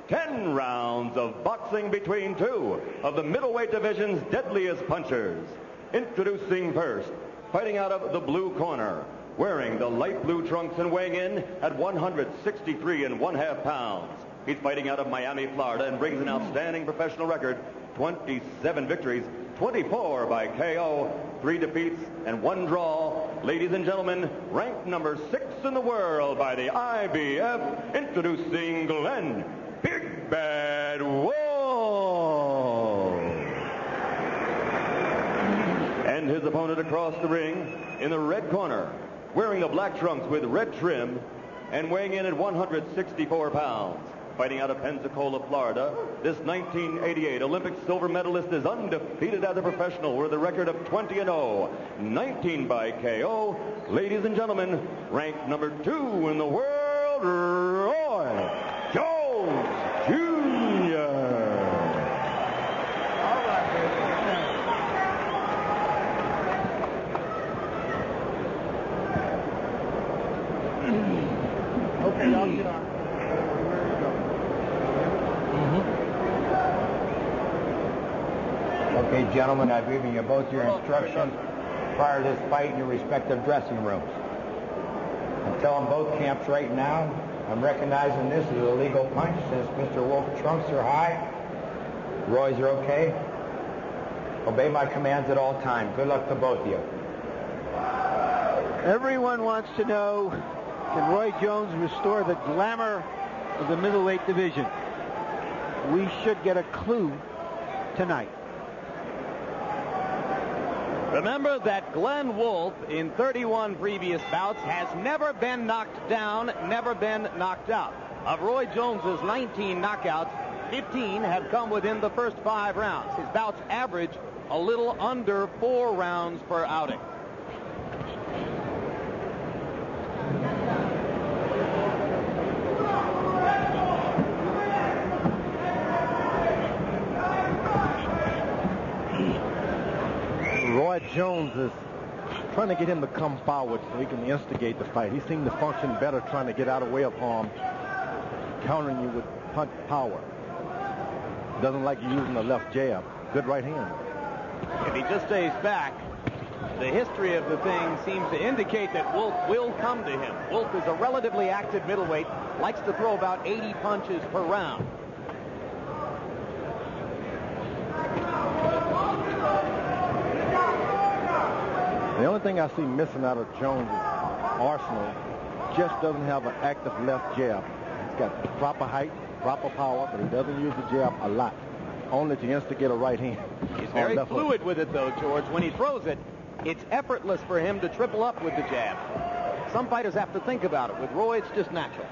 10 rounds of boxing between two of the middleweight division's deadliest punchers. Introducing first, fighting out of the blue corner, wearing the light blue trunks and weighing in at 163 1/2 pounds. He's fighting out of Miami, Florida, and brings an outstanding professional record, 27 victories, 24 by KO, 3 defeats, and 1 draw. Ladies and gentlemen, ranked number 6 in the world by the IBF, introducing Glenn Big Bad Wulf. And his opponent across the ring in the red corner, wearing the black trunks with red trim and weighing in at 164 pounds. Fighting out of Pensacola, Florida, this 1988 Olympic silver medalist is undefeated as a professional with a record of 20-0, 19 by KO. Ladies and gentlemen, ranked number 2 in the world, Roy Jones Jr. All right, okay, I'll get on. Okay, gentlemen, I've given you both your instructions prior to this fight in your respective dressing rooms. I'm telling both camps right now, I'm recognizing this as a legal punch since Mr. Wulf's trunks are high. Roy's are okay. Obey my commands at all times. Good luck to both of you. Everyone wants to know, can Roy Jones restore the glamour of the middleweight division? We should get a clue tonight. Remember that Glenn Wulf, in 31 previous bouts, has never been knocked down, never been knocked out. Of Roy Jones's 19 knockouts, 15 have come within the first 5 rounds. His bouts average a little under 4 rounds per outing. Roy Jones is trying to get him to come forward so he can instigate the fight. He seemed to function better trying to get out of the way of harm, countering you with punch power. Doesn't like you using the left jab. Good right hand. If he just stays back, the history of the thing seems to indicate that Wulf will come to him. Wulf is a relatively active middleweight, likes to throw about 80 punches per round. The only thing I see missing out of Jones' arsenal just doesn't have an active left jab. He's got proper height, proper power, but he doesn't use the jab a lot, only to instigate a right hand. He's very fluid with it, though, George. When he throws it, it's effortless for him to triple up with the jab. Some fighters have to think about it. With Roy, it's just natural.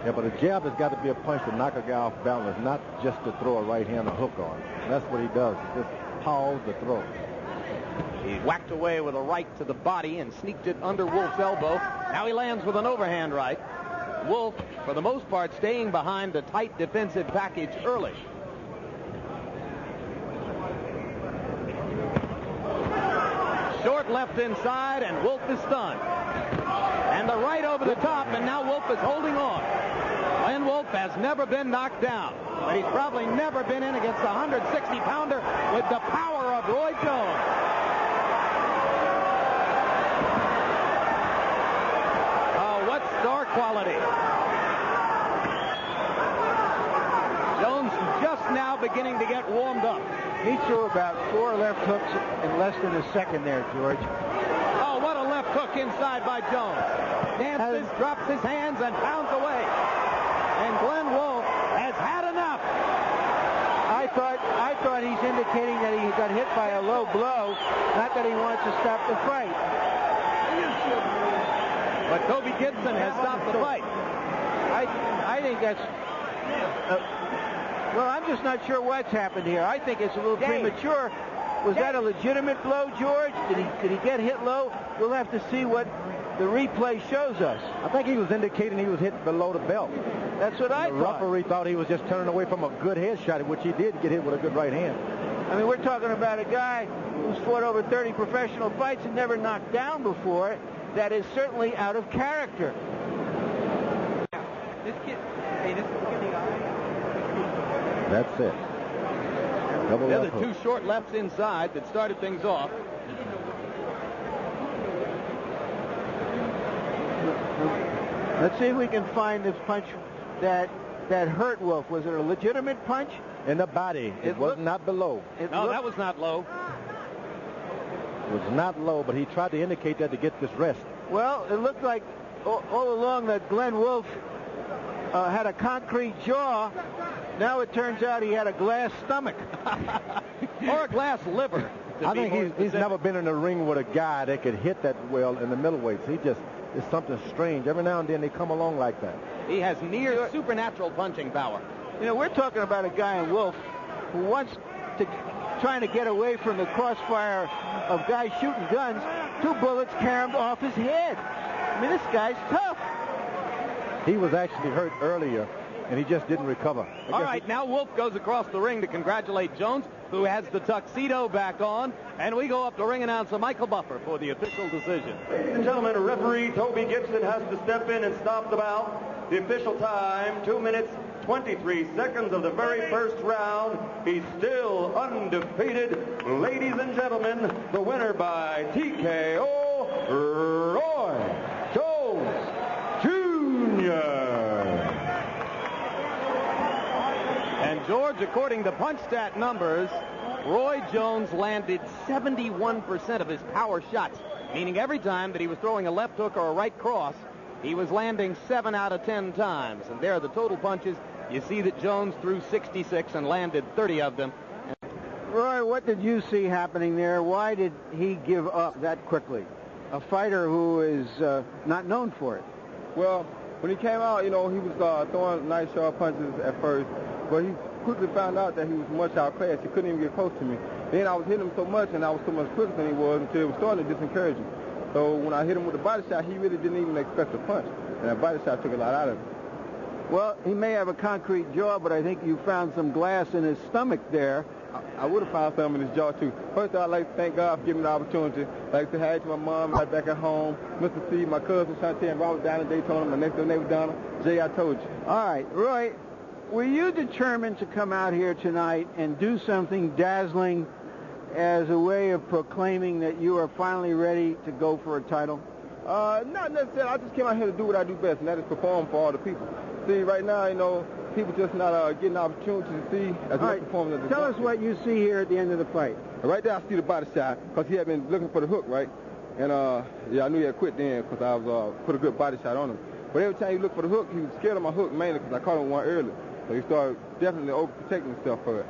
Yeah, but a jab has got to be a punch to knock a guy off balance, not just to throw a right hand or hook on. That's what he does. He just pause the throw. He whacked away with a right to the body and sneaked it under Wulf's elbow. Now he lands with an overhand right. Wulf, for the most part, staying behind a tight defensive package early. Short left inside, and Wulf is stunned. And the right over the top, and now Wulf is holding on. Glenn Wulf has never been knocked down, but he's probably never been in against a 160-pounder with the power of Roy Jones. Star quality. Jones just now beginning to get warmed up. He threw about 4 left hooks in less than a second there, George. Oh, what a left hook inside by Jones. Dances, drops his hands, and pounds away. And Glenn Wulf has had enough. I thought he's indicating that he got hit by a low blow, not that he wants to stop the fight. But Toby Gibson has stopped the fight. I think that's... well, I'm just not sure what's happened here. I think it's a little premature. Was that a legitimate blow, George? Did he get hit low? We'll have to see what the replay shows us. I think he was indicating he was hit below the belt. That's what I thought. The referee thought he was just turning away from a good headshot, which he did get hit with a good right hand. I mean, we're talking about a guy who's fought over 30 professional fights and never knocked down before. That is certainly out of character. This kid, hey, this is the eye. That's it. Double They're the left hook. two short lefts inside that started things off. Let's see if we can find this punch that hurt Wolf. Was it a legitimate punch? In the body. It was not below. No, that was not low. It was not low, but he tried to indicate that to get this rest. Well, it looked like all along that Glenn Wulf had a concrete jaw. Now it turns out he had a glass stomach. Or a glass liver. I think he's never been in a ring with a guy that could hit that well in the middleweights. He just is something strange. Every now and then they come along like that. He has near supernatural punching power. You know, we're talking about a guy in Wolf who wants to trying to get away from the crossfire of guys shooting guns. 2 bullets caromed off his head. I mean, this guy's tough. He was actually hurt earlier, and he just didn't recover. All right, now Wolf goes across the ring to congratulate Jones, who has the tuxedo back on, and we go up to ring announcer Michael Buffer for the official decision. Ladies and gentlemen, referee Toby Gibson has to step in and stop the bout. The official time, 2 minutes, 23 seconds of the very first round. He's still undefeated. Ladies and gentlemen, the winner by TKO, Roy Jones Jr. And George, according to punch stat numbers, Roy Jones landed 71% of his power shots, meaning every time that he was throwing a left hook or a right cross, he was landing 7 out of 10 times. And there are the total punches. You see that Jones threw 66 and landed 30 of them. Roy, what did you see happening there? Why did he give up that quickly? A fighter who is not known for it. Well, when he came out, you know, he was throwing nice sharp punches at first, but he quickly found out that he was much outclassed. He couldn't even get close to me. Then I was hitting him so much, and I was so much quicker than he was until it was starting to disencourage him. So when I hit him with a body shot, he really didn't even expect a punch, and that body shot took a lot out of him. Well, he may have a concrete jaw, but I think you found some glass in his stomach there. I would have found some in his jaw, too. First, I'd like to thank God for giving me the opportunity. I'd like to say hi to my mom right back at home, Mr. C, my cousin, Shantae, and Robert down in Daytona, my next door neighbor, Donna. Jay, I told you. All right, Roy, were you determined to come out here tonight and do something dazzling as a way of proclaiming that you are finally ready to go for a title? Not necessarily. I just came out here to do what I do best, and that is perform for all the people. See, right now, you know, people just not getting the opportunity to see as much performance as they tell us what you see here at the end of the fight. Right there, I see the body shot, because he had been looking for the hook, right? And, yeah, I knew he had quit then, because I was put a good body shot on him. But every time he looked for the hook, he was scared of my hook, mainly because I caught him one early. So he started definitely overprotecting himself for it.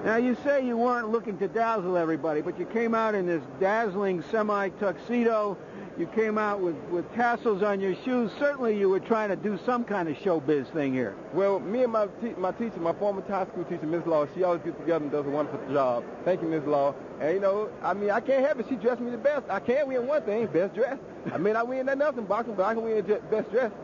Now, you say you weren't looking to dazzle everybody, but you came out in this dazzling semi-tuxedo. You came out with tassels on your shoes. Certainly you were trying to do some kind of showbiz thing here. Well, me and my teacher, my former high school teacher, Ms. Law, she always gets together and does a wonderful job. Thank you, Ms. Law. And, you know, I mean, I can't help it. She dressed me the best. I can't win one thing, best dressed. I mean, I win nothing in boxing, but I can win best dressed.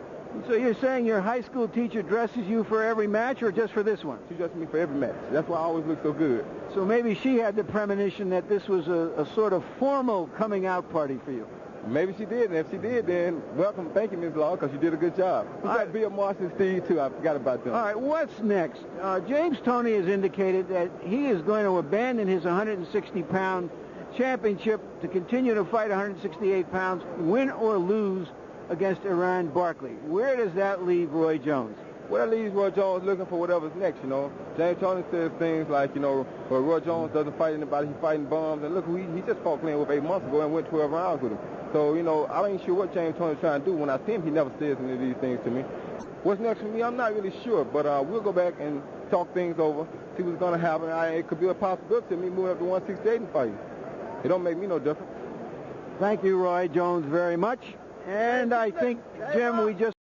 So you're saying your high school teacher dresses you for every match or just for this one? She dresses me for every match. That's why I always look so good. So maybe she had the premonition that this was a sort of formal coming out party for you. Maybe she did, and if she did, then welcome. Thank you, Ms. Law, because you did a good job. We got Bill Morris and Steve, too. I forgot about them. All right, what's next? James Toney has indicated that he is going to abandon his 160-pound championship to continue to fight 168 pounds, win or lose against Iran Barkley. Where does that leave Roy Jones? Well, that leaves Roy Jones looking for whatever's next, you know. James Toney says things like, you know, well, Roy Jones doesn't fight anybody, he's fighting bums. And look, he just fought Glenn Wulf 8 months ago and went 12 rounds with him. So, you know, I ain't sure what James Toney's trying to do. When I see him, he never says any of these things to me. What's next for me, I'm not really sure, but we'll go back and talk things over, see what's going to happen. It could be a possibility of me moving up to 168 and fighting. It don't make me no difference. Thank you, Roy Jones, very much. And I think, Jim, we just